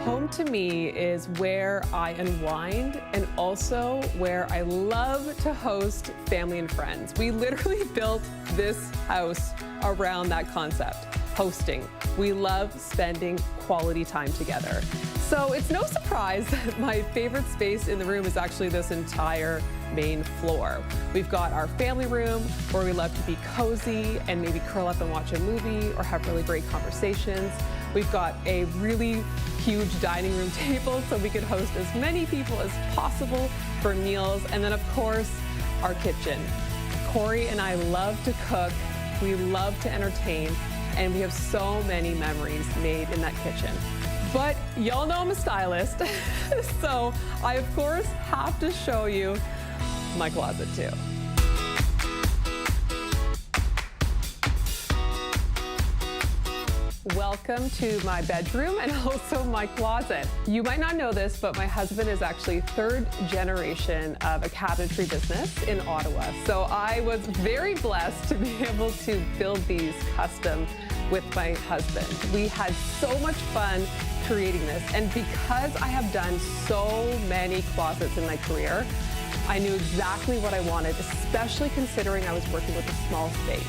Home to me is where I unwind and also where I love to host family and friends. We literally built this house around that concept, hosting. We love spending quality time together. So it's no surprise that my favorite space in the room is actually this entire main floor. We've got our family room where we love to be cozy and maybe curl up and watch a movie or have really great conversations. We've got a really huge dining room table so we could host as many people as possible for meals. And then of course, our kitchen. Corey and I love to cook. We love to entertain, and we have so many memories made in that kitchen. But y'all know I'm a stylist, so I of course have to show you my closet too. Welcome to my bedroom and also my closet. You might not know this, but my husband is actually third generation of a cabinetry business in Ottawa. So I was very blessed to be able to build these custom with my husband. We had so much fun creating this. And because I have done so many closets in my career, I knew exactly what I wanted, especially considering I was working with a small space.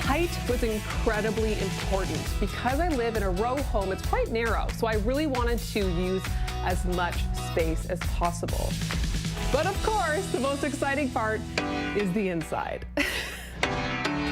Height was incredibly important. Because I live in a row home, it's quite narrow, so I really wanted to use as much space as possible. But of course, the most exciting part is the inside.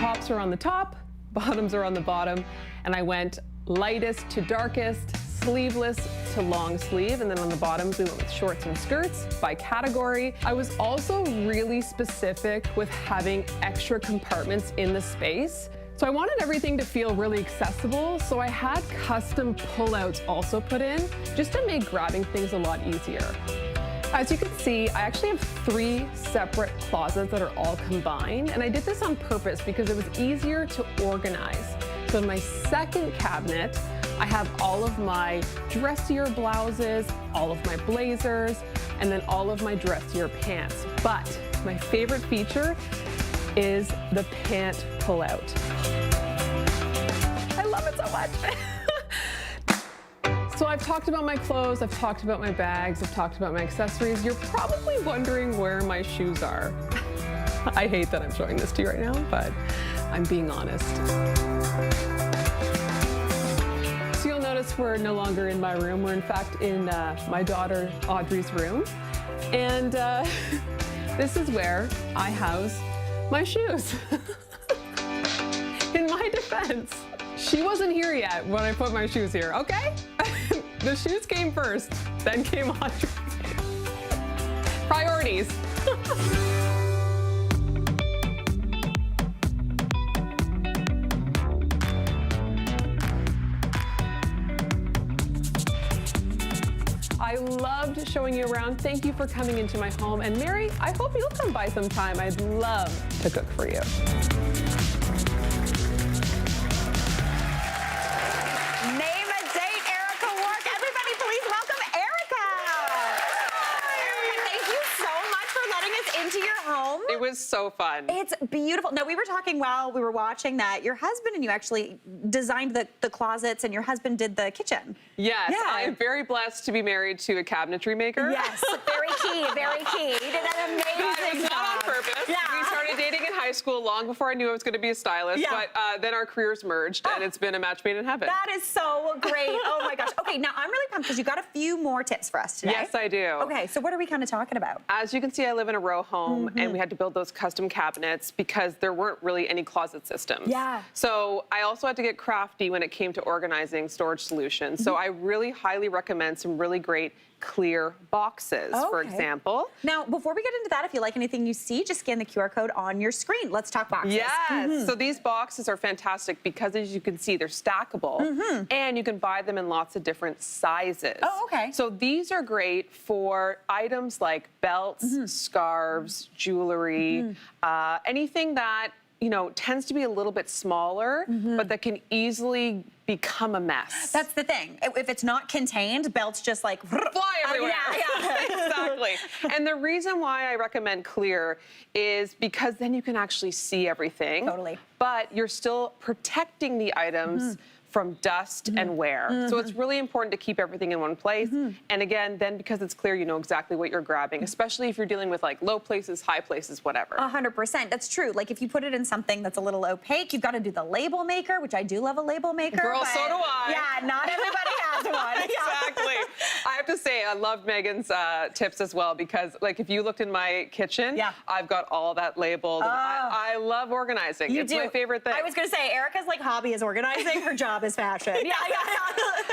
Tops are on the top, bottoms are on the bottom, and I went lightest to darkest, sleeveless to long sleeve, and then on the bottoms we went with shorts and skirts by category. I was also really specific with having extra compartments in the space. So I wanted everything to feel really accessible, so I had custom pullouts also put in just to make grabbing things a lot easier. As you can see, I actually have 3 separate closets that are all combined, and I did this on purpose because it was easier to organize. So in my second cabinet, I have all of my dressier blouses, all of my blazers, and then all of my dressier pants. But my favorite feature is the pant pullout. I love it so much. So I've talked about my clothes, I've talked about my bags, I've talked about my accessories. You're probably wondering where my shoes are. I hate that I'm showing this to you right now, but I'm being honest. So you'll notice we're no longer in my room. We're in fact in my daughter Audrey's room. And this is where I house my shoes. In my defense, she wasn't here yet when I put my shoes here, okay? The shoes came first, then came Audrey. Priorities. I loved showing you around. Thank you for coming into my home. And Mary, I hope you'll come by sometime. I'd love to cook for you. Name a date, Erica Wark. Everybody, please welcome Erica. Erica, thank you so much for letting us into your home. It was so fun. It's beautiful. Now, we were talking while we were watching that your husband and you actually designed the closets, and your husband did the kitchen. Yes, Yeah. I am very blessed to be married to a cabinetry maker. Yes, very key, very key. He did an amazing That was job. not on purpose. Yeah. We started dating in high school long before I knew I was going to be a stylist, Yeah. but then our careers merged, and it's been a match made in heaven. That is so great. Oh my gosh. Okay, now I'm really pumped because you got a few more tips for us today. Yes, I do. Okay, so what are we kind of talking about? As you can see, I live in a row home, and we had to build those custom cabinets because there weren't really any closet systems. Yeah. So I also had to get crafty when it came to organizing storage solutions. So I really highly recommend some really great clear boxes, for Okay. example. Now, before we get into that, if you like anything you see, just scan the QR code on your screen. Let's talk boxes. Yes. So these boxes are fantastic because, as you can see, they're stackable, and you can buy them in lots of different sizes. Oh, okay. So these are great for items like belts, scarves, jewelry, anything that tends to be a little bit smaller, but that can easily become a mess. That's the thing. If it's not contained, belts just like fly everywhere. Yeah. Exactly. And the reason why I recommend clear is because then you can actually see everything. Totally. But you're still protecting the items from dust and wear. So it's really important to keep everything in one place. And again, then because it's clear, you know exactly what you're grabbing, especially if you're dealing with like low places, high places, whatever. 100%. That's true. Like if you put it in something that's a little opaque, you've got to do the label maker, which I do love a label maker. Girl, so do I. Yeah, not everybody has one. Exactly. I have to say, I love Megan's tips as well, because like if you looked in my kitchen, I've got all that labeled. I love organizing. It's my favorite thing. I was going to say, Erica's like hobby is organizing. Her job is fashion. Yeah.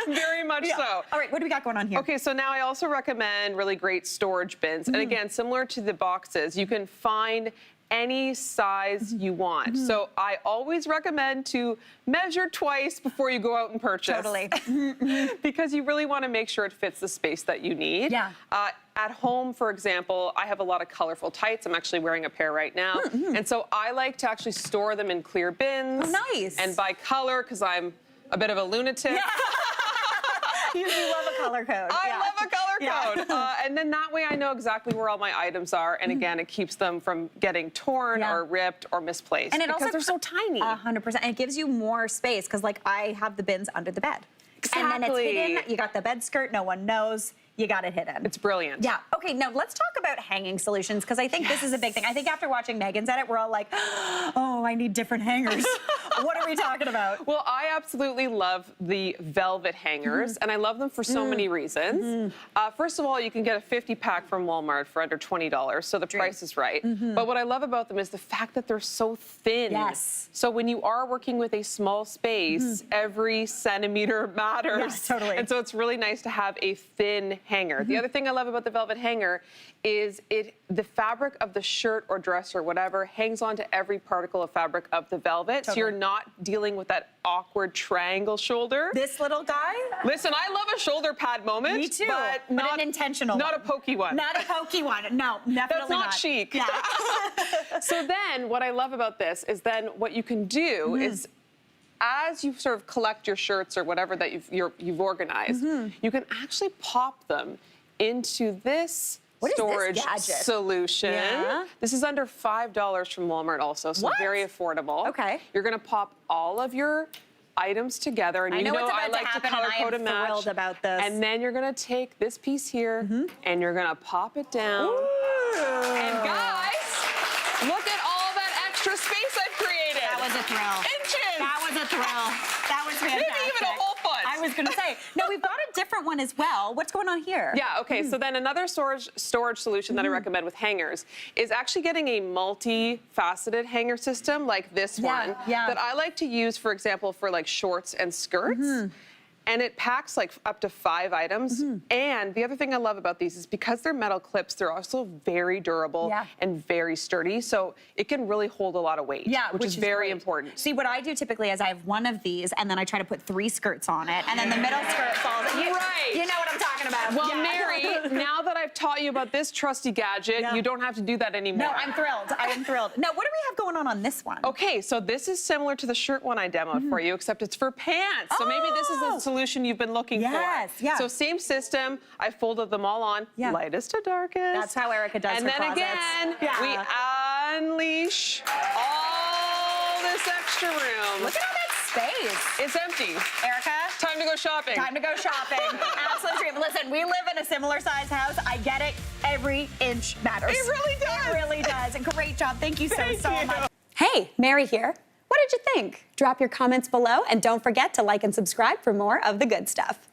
Very much so. All right, what do we got going on here? Okay, so now I also recommend really great storage bins. And again, similar to the boxes, you can find any size you want. So I always recommend to measure twice before you go out and purchase. Totally. Because you really want to make sure it fits the space that you need. Yeah. At home, for example, I have a lot of colorful tights. I'm actually wearing a pair right now. And so I like to actually store them in clear bins. Oh, nice. And by color, because I'm a bit of a lunatic. Yeah. You love a color code. I love a color code. And then that way I know exactly where all my items are. And again, it keeps them from getting torn or ripped or misplaced. And it because also they're so tiny. 100%. And it gives you more space because like I have the bins under the bed. Exactly. And then it's hidden. You got the bed skirt. No one knows. You got it hidden. It's brilliant. Yeah. Okay, now let's talk about hanging solutions because I think this is a big thing. I think after watching Megan's edit, we're all like, oh, I need different hangers. What are we talking about? Well, I absolutely love the velvet hangers, and I love them for so many reasons. First of all, you can get a 50-pack from Walmart for under $20, so the price is right. But what I love about them is the fact that they're so thin. Yes. So when you are working with a small space, every centimeter matters. Yes, totally. And so it's really nice to have a thin hanger. The other thing I love about the velvet hanger is the fabric of the shirt or dress or whatever hangs onto every particle of fabric of the velvet. So you're not dealing with that awkward triangle shoulder. This little guy? Listen, I love a shoulder pad moment. Me too. But not an intentional Not one. a pokey one. Not a pokey one. No, definitely That's not chic. Yeah. So then what I love about this is then what you can do is as you sort of collect your shirts or whatever that you've organized, you can actually pop them into this storage solution. Yeah. This is under $5 from Walmart also, so very affordable. Okay. You're gonna pop all of your items together, and I know what's about I like to to happen, color and I code am and match. thrilled about this. And then you're gonna take this piece here, and you're gonna pop it down. Ooh. And guys, look at all that extra space I've created. That was a thrill. Inches. That was a thrill. That was fantastic. Maybe even a whole foot. I was going to say. No, we've got a different one as well. What's going on here? Yeah, okay, so then another storage solution that I recommend with hangers is actually getting a multi-faceted hanger system like this one that I like to use, for example, for like shorts and skirts. And it packs like up to 5 items. And the other thing I love about these is because they're metal clips, they're also very durable and very sturdy. So it can really hold a lot of weight, which is very important. See, what I do typically is I have one of these and then I try to put 3 skirts on it and then the middle skirt falls. You know what I'm talking about. Well, Mary, now that I've taught you about this trusty gadget, you don't have to do that anymore. No, I'm thrilled. I am thrilled. Now, what do we have going on this one? Okay, so this is similar to the shirt one I demoed for you, except it's for pants. So maybe this is the solution you've been looking for. So same system. I folded them all on, lightest to darkest. That's how Erica does her closets. And then again, we unleash all this extra room. Look at all that space. It's empty. Erica? Time to go shopping. Time to go shopping. Absolute dream. Listen, we live in a similar size house. I get it. Every inch matters. It really does. It really does. Great job. Thank you so much. Hey, Mary here. What did you think? Drop your comments below and don't forget to like and subscribe for more of the good stuff.